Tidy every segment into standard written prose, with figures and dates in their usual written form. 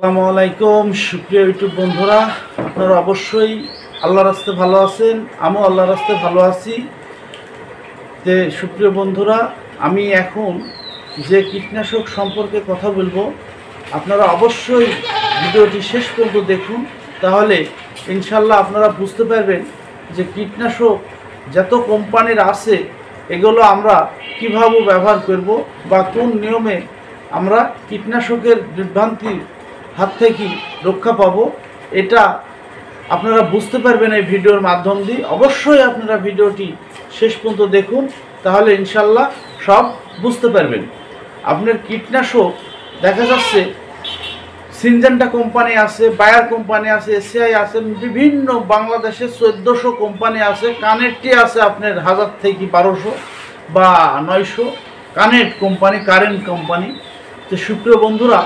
আসসালামু আলাইকুম সুপ্রিয় ইউটিউব বন্ধুরা, আপনারা অবশ্যই আল্লাহর রাস্তে ভালো আছেন। আমিও আল্লাহর রাস্তে ভালো আছি। যে সুপ্রিয় বন্ধুরা, আমি এখন যে কীটনাশক সম্পর্কে কথা বলবো, আপনারা অবশ্যই ভিডিওটি শেষ পর্যন্ত দেখুন, তাহলে ইনশাল্লাহ আপনারা বুঝতে পারবেন যে কীটনাশক যত কোম্পানির আছে এগুলো আমরা কীভাবে ব্যবহার করব বা কোন নিয়মে আমরা কীটনাশকের বিভ্রান্তির হাত থেকে রক্ষা পাবো, এটা আপনারা বুঝতে পারবেন এই ভিডিওর মাধ্যম দিয়ে। অবশ্যই আপনারা ভিডিওটি শেষ পর্যন্ত দেখুন, তাহলে ইনশাল্লাহ সব বুঝতে পারবেন। আপনার কীটনাশক দেখা যাচ্ছে সিনজেন্টা কোম্পানি আছে, বায়ার কোম্পানি আছে, এসিআই আছে, বিভিন্ন বাংলাদেশে 1400 কোম্পানি আছে। কানেক্টটি আছে আপনার 1000 থেকে 1200 বা 900 কানেক্ট কোম্পানি, কারেন্ট কোম্পানি। তো সুপ্রিয় বন্ধুরা,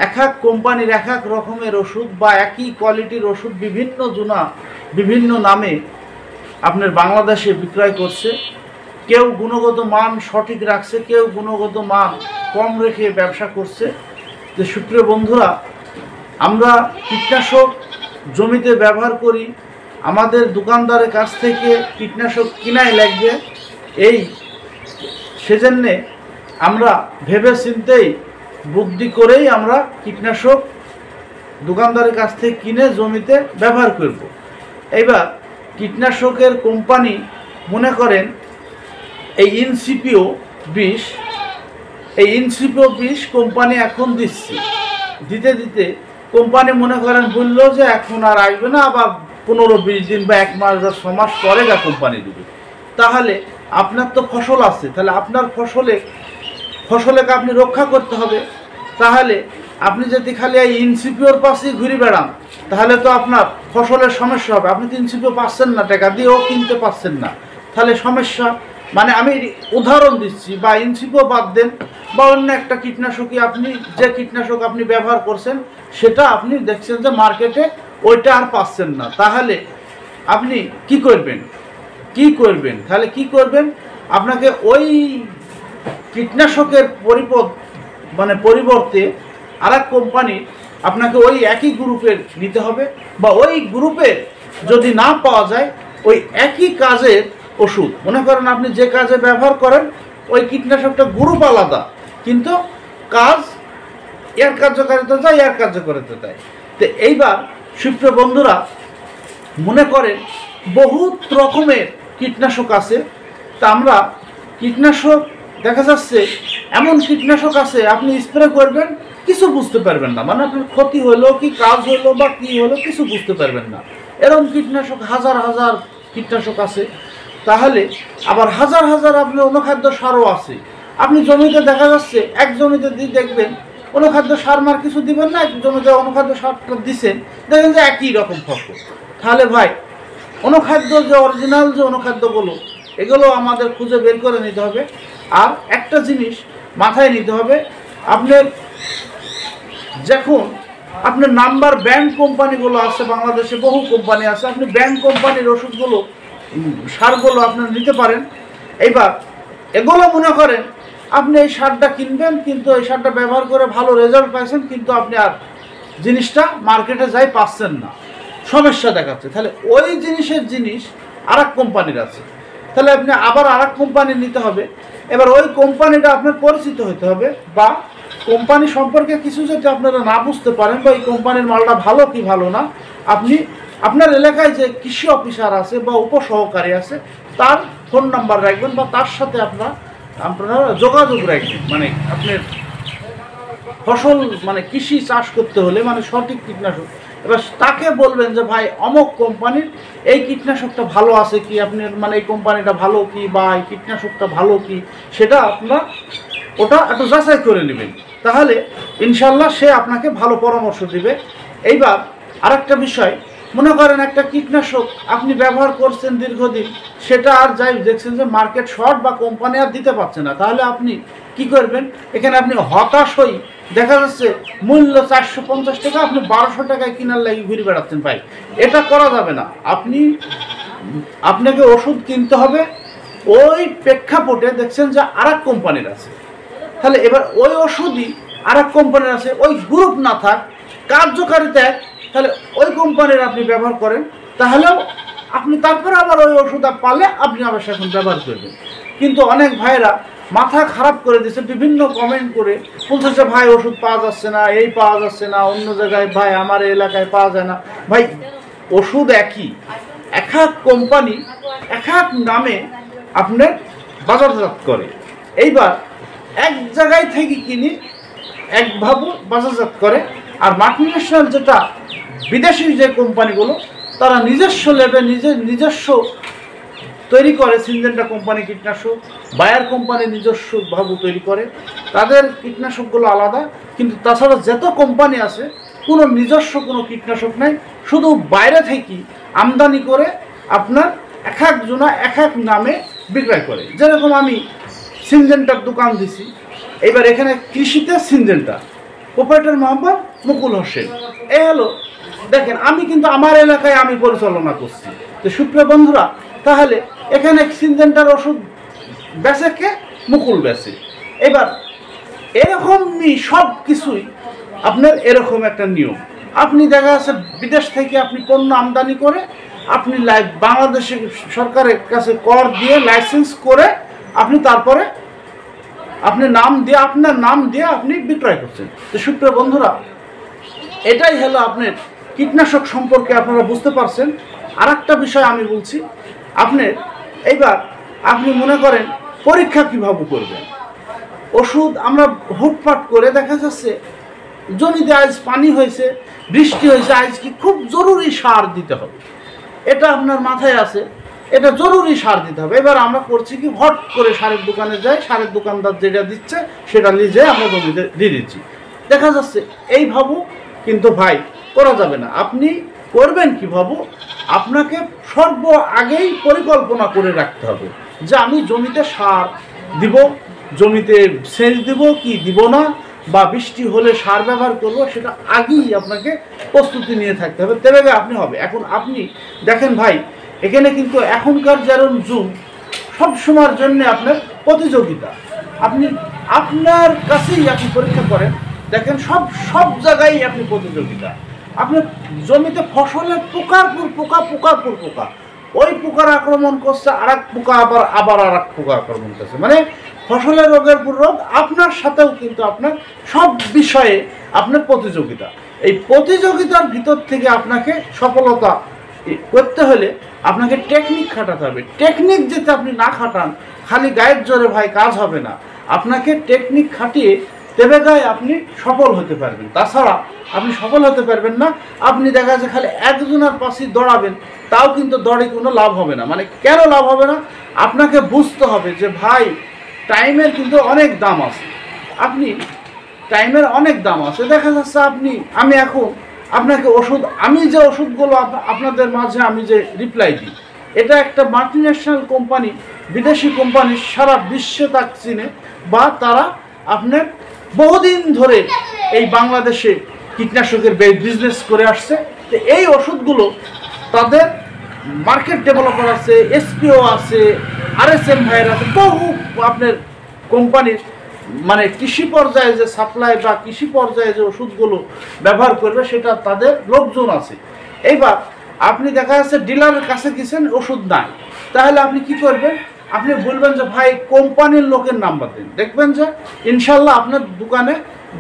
এক এক কোম্পানির এক এক রকমের ওষুধ বা একই কোয়ালিটির ওষুধ বিভিন্ন নামে আপনার বাংলাদেশে বিক্রয় করছে। কেউ গুণগত মান সঠিক রাখছে, কেউ গুণগত মান কম রেখে ব্যবসা করছে। যে সুপ্রিয় বন্ধুরা, আমরা কীটনাশক জমিতে ব্যবহার করি, আমাদের দোকানদারের কাছ থেকে কীটনাশক কিনাই লাগবে, এই সেজন্যে আমরা ভেবে চিন্তেই বুদ্ধি করেই আমরা কীটনাশক দোকানদারের কাছ থেকে কিনে জমিতে ব্যবহার করব। এইবার কীটনাশকের কোম্পানি মনে করেন এই ইনসিপিও বিষ কোম্পানি এখন দিচ্ছে, দিতে কোম্পানি মনে করেন বললো যে এখন আর আসবে না, আবার 15-20 দিন বা 1 মাস বা 6 মাস পরে কোম্পানি দিবে। তাহলে আপনার তো ফসল আছে, তাহলে আপনার ফসলকে আপনি রক্ষা করতে হবে। তাহলে আপনি যদি খালি এই ইনসিপিওর পাশেই ঘুরে বেড়ান, তাহলে তো আপনার ফসলের সমস্যা হবে। আপনি তো ইনসিপিও পাচ্ছেন না, টাকা দিয়েও কিনতে পারছেন না, তাহলে সমস্যা। মানে আমি উদাহরণ দিচ্ছি, বা ইনসিপিও বাদ দেন, বা অন্য একটা কীটনাশকই আপনি যে কীটনাশক আপনি ব্যবহার করছেন সেটা আপনি দেখছেন যে মার্কেটে ওইটা আর পাচ্ছেন না, তাহলে আপনি কি করবেন? তাহলে কি করবেন? আপনাকে ওই কীটনাশকের পরিবর্তে আরেক কোম্পানি আপনাকে ওই একই গ্রুপের নিতে হবে, বা ওই গ্রুপের যদি না পাওয়া যায় ওই একই কাজের ওষুধ, মনে করেন আপনি যে কাজে ব্যবহার করেন ওই কীটনাশকটা গ্রুপ আলাদা, কিন্তু কাজ এর কার্যকারিতা যায়, এর কার্যকারিতা যায়। তো এইবার সুপ্রিয় বন্ধুরা, মনে করেন বহুত রকমের কীটনাশক আছে। তা আমরা কীটনাশক দেখা যাচ্ছে এমন কীটনাশক আছে আপনি স্প্রে করবেন, কিছু বুঝতে পারবেন না, মানে আপনার ক্ষতি হলো কি কাজ হলো বা কী হলো কিছু বুঝতে পারবেন না। এরকম কীটনাশক হাজার হাজার কীটনাশক আছে। তাহলে আবার হাজার হাজার আপনার অনুখাদ্য সারও আছে। আপনি জমিতে দেখা যাচ্ছে এক জমিতে দিয়ে দেখবেন অনুখাদ্য সার মার কিছু দিবেন না, এক জমিতে অনুখাদ্য সারটা দিচ্ছেন, দেখবেন যে একই রকম ফসল। তাহলে ভাই, অনুখাদ্য যে অরিজিনাল যে অনুখাদ্যগুলো, এগুলো আমাদের খুঁজে বের করে নিতে হবে। আর একটা জিনিস মাথায় নিতে হবে, আপনার যখন আপনার নাম্বার ব্র্যান্ড কোম্পানিগুলো আছে, বাংলাদেশে বহু কোম্পানি আছে, আপনি ব্র্যান্ড কোম্পানির ওষুধগুলো সারগুলো আপনার নিতে পারেন। এইবার এগুলো মনে করেন আপনি এই সারটা কিনবেন, কিন্তু এই সারটা ব্যবহার করে ভালো রেজাল্ট পাইছেন, কিন্তু আপনি আর জিনিসটা মার্কেটে যাই পাচ্ছেন না, সমস্যা দেখাচ্ছে। তাহলে ওই জিনিস আর এক কোম্পানির আছে, তাহলে আপনি আবার আর এক কোম্পানি নিতে হবে। এবার ওই কোম্পানিটা আপনার পরিচিত হতে হবে, বা কোম্পানি সম্পর্কে কিছু যদি আপনারা না বুঝতে পারেন, বা এই কোম্পানির মালটা ভালো কি ভালো না, আপনি আপনার এলাকায় যে কৃষি অফিসার আছে বা উপসহকারী আছে তার ফোন নাম্বার রাখবেন, বা তার সাথে আপনারা যোগাযোগ রাখবেন। মানে আপনার ফসল কৃষি চাষ করতে হলে সঠিক কীটনাশক, এবার তাকে বলবেন যে ভাই অমুক কোম্পানির এই কীটনাশকটা ভালো আছে কি, আপনার এই কোম্পানিটা ভালো কি, বা এই কীটনাশকটা ভালো কি, সেটা আপনার ওটা একটু যাচাই করে নেবেন, তাহলে ইনশাল্লাহ সে আপনাকে ভালো পরামর্শ দিবে। এইবার আরেকটা বিষয়, মনে করেন একটা কীটনাশক আপনি ব্যবহার করছেন দীর্ঘদিন, সেটা আর যাই দেখছেন যে মার্কেট শর্ট বা কোম্পানি আর দিতে পারছে না, তাহলে আপনি কি করবেন? এখানে আপনি হতাশ হই, দেখা যাচ্ছে মূল্য 450 টাকা, আপনি 1200 টাকায় কেনার লাগি ঘুরে বেড়াচ্ছেন। ভাই, এটা করা যাবে না। আপনাকে ওষুধ কিনতে হবে ওই প্রেক্ষাপটে দেখছেন যে আর এক কোম্পানির আছে, তাহলে এবার ওই ওষুধই আর এক কোম্পানির আছে, ওই গ্রুপ না থাক, কার্যকারিতা তাহলে ওই কোম্পানির আপনি ব্যবহার করেন, তাহলেও আপনি তারপরে আবার ওই ওষুধ পালে আপনি আবার সেখন ব্যবহার করবেন। কিন্তু অনেক ভাইরা মাথা খারাপ করে দিচ্ছে, বিভিন্ন কমেন্ট করে বলতেছে ভাই ওষুধ পাওয়া যাচ্ছে না, এই পাওয়া যাচ্ছে না, অন্য জায়গায় ভাই আমার এলাকায় পাওয়া যায় না। ভাই ওষুধ একই, এক এক কোম্পানি এক এক নামে আপনার বাজারজাত করে। এইবার এক জায়গায় থেকে কিনি একভাবে বাজারজাত করে, আর মাল্টিন্যাশনাল যেটা বিদেশি যে কোম্পানিগুলো তারা নিজস্ব লেবে নিজস্ব তৈরি করে। সিনজেন্টা কোম্পানি কীটনাশক, বায়ার কোম্পানি নিজস্বভাবে তৈরি করে, তাদের কীটনাশকগুলো আলাদা। কিন্তু তাছাড়া যত কোম্পানি আছে কোনো নিজস্ব কোনো কীটনাশক নাই, শুধু বাইরে থেকে আমদানি করে আপনার এক একজনা এক এক নামে বিক্রয় করে। যেরকম আমি সিনজেন্টার দোকান দিছি, এবার এখানে কৃষিতে সিনজেন্টা, প্রোপাইটার মোহাম্মদ মুকুল হোসেন। এই হলো দেখেন, আমি কিন্তু আমার এলাকায় আমি পরিচালনা করছি। তো সুপ্রিয় বন্ধুরা, তাহলে এখানে সিনজেন্টার ওষুধ বেচে কে? মুকুল বেচে। এবার এরকমই সব কিছুই আপনার এরকম একটা নিয়ম। আপনি দেখা যাচ্ছে বিদেশ থেকে আপনি পণ্য আমদানি করে আপনি বাংলাদেশের সরকারের কাছে কর দিয়ে লাইসেন্স করে আপনি তারপরে আপনি আপনার নাম দিয়ে আপনি বিক্রয় করছেন। তো সুপ্রিয় বন্ধুরা, এটাই হলো আপনার কীটনাশক সম্পর্কে আপনারা বুঝতে পারছেন। আর একটা বিষয় আমি বলছি, এইবার আপনি মনে করেন পরীক্ষা কিভাবে করবেন। ওষুধ আমরা হুটপাট করে দেখা যাচ্ছে জমিতে আজ পানি হয়েছে, বৃষ্টি হয়েছে, আজ কি খুব জরুরি সার দিতে হবে, এটা আপনার মাথায় আছে, এটা জরুরি সার দিতে হবে। এবার আমরা করছি কি, হট করে সারের দোকানে যাই, সারের দোকানদার যেটা দিচ্ছে সেটা নিয়ে যেয়ে আমরা জমিতে দিয়ে দিচ্ছি। দেখা যাচ্ছে এইভাবে কিন্তু ভাই করা যাবে না। আপনি করবেন কীভাবে, আপনাকে সর্ব আগেই পরিকল্পনা করে রাখতে হবে যে আমি জমিতে সার দিব, জমিতে সেচ দিব কি দিব না, বা বৃষ্টি হলে সার ব্যবহার করবো, সেটা আগেই আপনাকে প্রস্তুতি নিয়ে থাকতে হবে, তবে আপনি হবে। এখন আপনি দেখেন ভাই, এখানে কিন্তু এখনকার যেরকম যুগ, সব সময়ের জন্য আপনার প্রতিযোগিতা। আপনি আপনার কাছেই আপনি পরীক্ষা করেন, দেখেন সব জায়গায় আপনি প্রতিযোগিতা। আপনার জমিতে ফসলের পোকার পর পোকা, ওই পোকার আক্রমণ করছে, আর এক পোকা আবার আর এক পোকা আক্রমণ করছে, মানে ফসলের রোগের পর রোগ। আপনার সাথেও কিন্তু আপনার সব বিষয়ে আপনার প্রতিযোগিতা। এই প্রতিযোগিতার ভিতর থেকে আপনাকে সফলতা করতে হলে আপনাকে টেকনিক খাটাতে হবে। টেকনিক যেতে আপনি না খাটান, খালি গায়ের জোরে ভাই কাজ হবে না। আপনাকে টেকনিক খাটিয়ে তবে গায়ে আপনি সফল হতে পারবেন, তাছাড়া আপনি সফল হতে পারবেন না। আপনি দেখা যাচ্ছে খালি একজনের পাশে দৌড়াবেন, তাও কিন্তু দৌড়ে কোনো লাভ হবে না। মানে কেন লাভ হবে না, আপনাকে বুঝতে হবে যে ভাই টাইমের কিন্তু অনেক দাম আছে। আপনি টাইমের অনেক দাম আছে। দেখা যাচ্ছে আমি এখন আপনাকে আমি যে ওষুধগুলো আপনাদের মাঝে আমি যে রিপ্লাই দিই, এটা একটা মাল্টিন্যাশনাল কোম্পানি, বিদেশি কোম্পানি সারা বিশ্বে তাক চিনে, বা তারা আপনার বহুদিন ধরে এই বাংলাদেশে কীটনাশকের বিজনেস করে আসছে। তো এই ওষুধগুলো তাদের মার্কেট ডেভেলপার আছে, এসপিও আছে, RSM ভাইয়ের আছে, বহু আপনার কোম্পানির মানে কৃষি পর্যায়ে যে সাপ্লাই বা কৃষি পর্যায়ে যে ওষুধগুলো ব্যবহার করবে সেটা তাদের লোকজন আছে। এইবার আপনি দেখা যাচ্ছে ডিলারের কাছে গেছেন, ওষুধ নাই, তাহলে আপনি কি করবেন, আপনি বলবেন যে ভাই কোম্পানির লোকের নাম্বার দিন, দেখবেন যে ইনশাল্লাহ আপনার দোকানে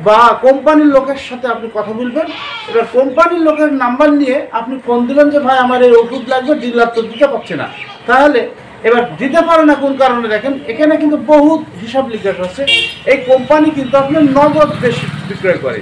বা কোম্পানির লোকের সাথে আপনি কথা বলবেন। এবার কোম্পানির লোকের নাম্বার নিয়ে আপনি ফোন দিলেন যে ভাই আমার এই ওষুধ লাগবে, ডিলার তো দিতে পারছে না। তাহলে এবার দিতে পারে না কোন কারণে, দেখেন এখানে কিন্তু বহুত হিসাব লিখাস আছে। এই কোম্পানি কিন্তু আপনার নগদ বেশি বিক্রয় করে,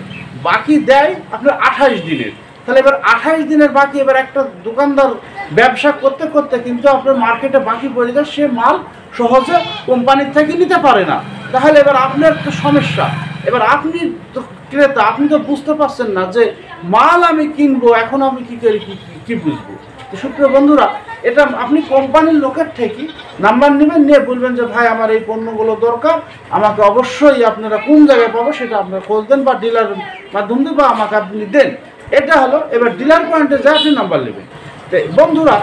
বাকি দেয় আপনার 28 দিনের। তাহলে এবার 28 দিনের বাকি, এবার একটা দোকানদার ব্যবসা করতে করতে কিন্তু আপনার মার্কেটে বাকি পড়ে যায়, সে মাল সহজে কোম্পানির থেকে নিতে পারে না। তাহলে এবার আপনার তো সমস্যা। এবার আপনি তো ক্রেতা, আপনি তো বুঝতে পারছেন না যে মাল আমি কিনবো, এখন আমি কি করি, কি বুঝবো। তো সুপ্রিয় বন্ধুরা, এটা আপনি কোম্পানির লোকের থেকে নাম্বার নেবেন, নিয়ে বলবেন যে ভাই আমার এই পণ্যগুলো দরকার, আমাকে অবশ্যই আপনারা কোন জায়গায় পাবো সেটা আপনারা খোঁজ দেন, বা ডিলারের মাধ্যম দিয়ে বা আমাকে আপনি দেন। এটা হলো এবার ডিলার পয়েন্টে যা আপনি নাম্বার নেবেন। তো বন্ধুরা,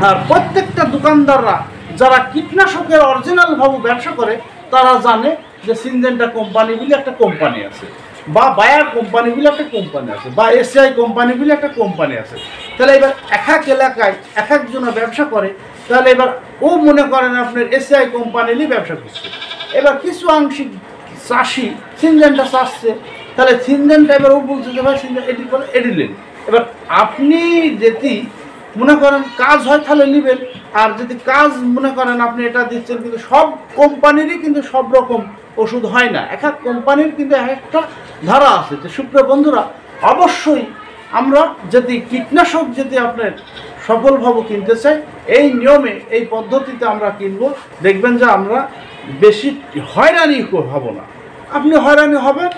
আর প্রত্যেকটা দোকানদাররা যারা কীটনাশকের অরিজিনালভাবে ব্যবসা করে, তারা জানে যে সিনজেন্টা কোম্পানি বলে একটা কোম্পানি আছে। বা বায়ার কোম্পানি বলে একটা কোম্পানি আছে, বা এসআই কোম্পানি বলে একটা কোম্পানি আছে। তাহলে এবার এক এক এলাকায় এক একজনের ব্যবসা করে, তাহলে এবার ও মনে করেন আপনার এসআই কোম্পানিরই ব্যবসা করছে। এবার কিছু আংশিক চাষি সিনজেনটা চাষছে, তাহলে সিনজেনটা এবার ও বলছে যে ভাই সিনজেন এটি করে এডিলেন। এবার আপনি যদি মনে করেন কাজ হয় তাহলে নেবেন, আর যদি কাজ মনে করেন আপনি এটা দিচ্ছেন, কিন্তু সব কোম্পানিরই কিন্তু সব রকম ওষুধ হয় না, এক এক কোম্পানির কিন্তু এক একটা ধারা আছে। তো সুপ্রিয় বন্ধুরা, অবশ্যই আমরা যদি কীটনাশক যদি আপনার সফলভাবে কিনতে চাই, এই নিয়মে এই পদ্ধতিতে আমরা কিনবো, দেখবেন যে আমরা বেশি হয়রানি হব না। আপনি হয়রানি হবেন,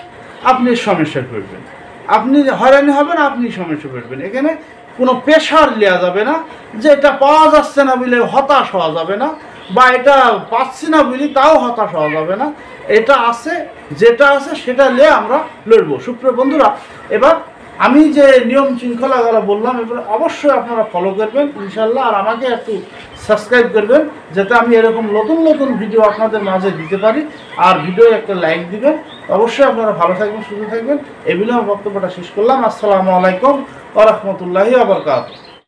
আপনি সমস্যায় পড়বেন, আপনি হয়রানি হবেন, আপনি সমস্যায় পড়বেন। এখানে কোনো প্রেশার নেওয়া যাবে না, যে এটা পাওয়া যাচ্ছে না বলে হতাশ হওয়া যাবে না, বা এটা পাচ্ছি না বলি তাও হতাশ হওয়া যাবে না। এটা আছে, যেটা আছে সেটা নিয়ে আমরা লড়বো। সুপ্রিয় বন্ধুরা, এবার আমি যে নিয়ম শৃঙ্খলাগুলো বললাম এগুলো অবশ্যই আপনারা ফলো করবেন ইনশাল্লাহ, আর আমাকে একটু সাবস্ক্রাইব করবেন যাতে আমি এরকম নতুন নতুন ভিডিও আপনাদের মাঝে দিতে পারি। আর ভিডিও একটা লাইক দিবেন। অবশ্যই আপনারা ভালো থাকবেন, সুস্থ থাকবেন। এই বলে আমার বক্তব্যটা শেষ করলাম। আসসালামু আলাইকুম ওয়া রাহমাতুল্লাহি ওয়া বারাকাতুহু।